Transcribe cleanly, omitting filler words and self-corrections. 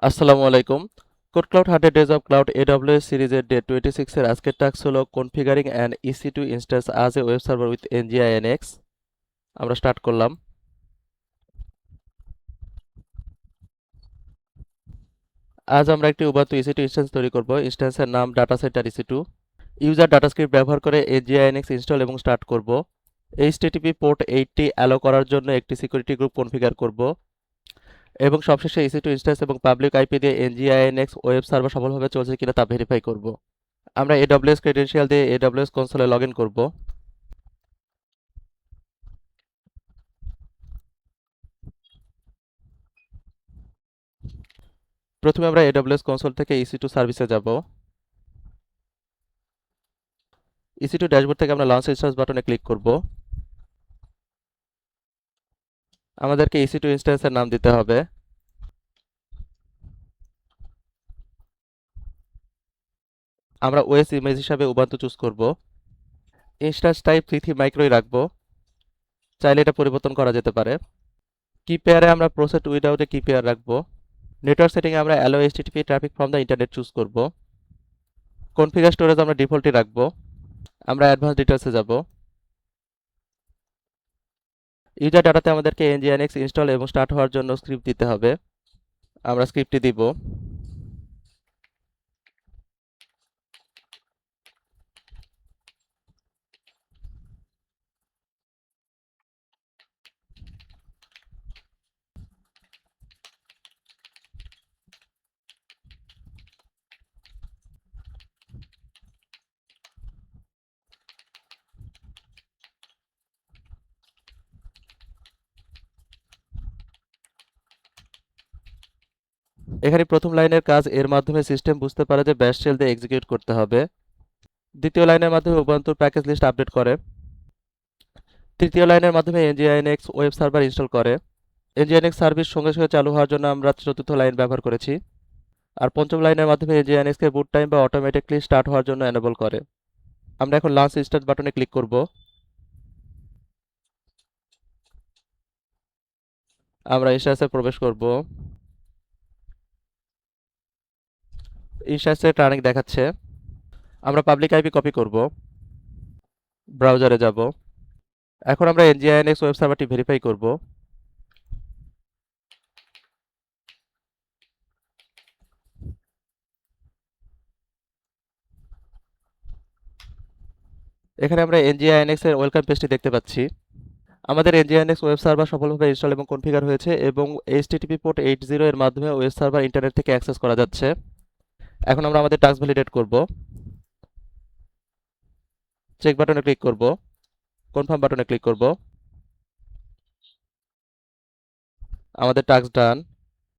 আসসালামু আলাইকুম। Code cloud 100 days of cloud AWS সিরিজের ডে 26 এর আজকের টাস্ক হলো configuring an EC2 instance as a web server with nginx। আমরা স্টার্ট করলাম। আজ আমরা একটি উবুন্টু ইসি2 ইনস্ট্যান্স তৈরি করব। ইনস্ট্যান্সের নাম data centre EC2. User data script ব্যবহার করে nginx ইনস্টল এবং স্টার্ট করব। এইচটিটিপি পোর্ট 80 অ্যালো করার জন্য একটি সিকিউরিটি গ্রুপ কনফিগার করব এবং সবশেষে ইসি2 ইনস্ট্যান্স এবং পাবলিক আইপি দিয়ে nginx ওয়েব সার্ভার সফলভাবে চলছে কিনা তা ভেরিফাই করব। আমরা এডব্লিউএস ক্রেডেনশিয়াল দিয়ে এডব্লিউএস কনসোলে লগ ইন করব। প্রথমে আমরা AWS কনসোল থেকে EC2 সার্ভিসে যাব। EC2 ড্যাশবোর্ড থেকে আমরা লঞ্চ ইনস্ট্যান্স বাটনে ক্লিক করব। আমাদেরকে EC2 ইনস্ট্যান্সের নাম দিতে হবে। আমরা ওএস ইমেজ হিসাবে উবুন্টু চুজ করব। ইনস্ট্যান্স টাইপ 33 মাইক্রোই রাখব। চাইলে এটা পরিবর্তন করা যেতে পারে। কি পেয়ারে আমরা প্রসেস উইদাউট এ কি পেয়ার রাখব। নেটওয়ার্ক সেটিংয়ে আমরা allow HTTP traffic from the internet choose করব। কনফিগার স্টোরেজ আমরা ডিফল্টই রাখব। আমরা অ্যাডভান্স ডিটেলসে যাব। ইউজার ডাটাতে আমাদেরকে nginx ইনস্টল এবং স্টার্ট হওয়ার জন্য স্ক্রিপ্ট দিতে হবে। আমরা স্ক্রিপ্টটি দিব। এখানে প্রথম লাইনের কাজ এর মাধ্যমে সিস্টেম বুঝতে পারে যে ব্যাশ শেল দিয়ে এক্সিকিউট করতে হবে। দ্বিতীয় লাইনের মাধ্যমে উবুন্টুর প্যাকেজ লিস্ট আপডেট করে। তৃতীয় লাইনের মাধ্যমে nginx ওয়েব সার্ভার ইনস্টল করে। nginx সার্ভিস সঙ্গে সঙ্গে চালু হওয়ার জন্য আমরা চতুর্থ লাইন ব্যবহার করেছি। আর পঞ্চম লাইনের মাধ্যমে nginx কে বুট টাইম বা অটোমেটিকলি স্টার্ট হওয়ার জন্য এনেবল করে। আমরা এখন লঞ্চ ইনস্ট্যান্স বাটনে ক্লিক করব। আমরা ইনস্ট্যান্সে প্রবেশ করব। ইনস্ট্যান্সে টার্নিং দেখাচ্ছে। আমরা পাবলিক আইপি কপি করব। ব্রাউজারে যাব। এখন আমরা nginx ওয়েব সার্ভারটি ভেরিফাই করব। এখানে আমরা nginx এর ওয়েলকাম পেজটি দেখতে পাচ্ছি। আমাদের nginx ওয়েব সার্ভার সফলভাবে ইনস্টল এবং কনফিগার হয়েছে এবং এইচটিটিপি পোর্ট 80 এর মাধ্যমে ওয়েব সার্ভার ইন্টারনেট থেকে অ্যাক্সেস করা যাচ্ছে। এখন আমরা আমাদের টাস্ক ভ্যালিডেট করব। চেক বাটনে ক্লিক করব। কনফার্ম বাটনে ক্লিক করব। আমাদের টাস্ক ডান।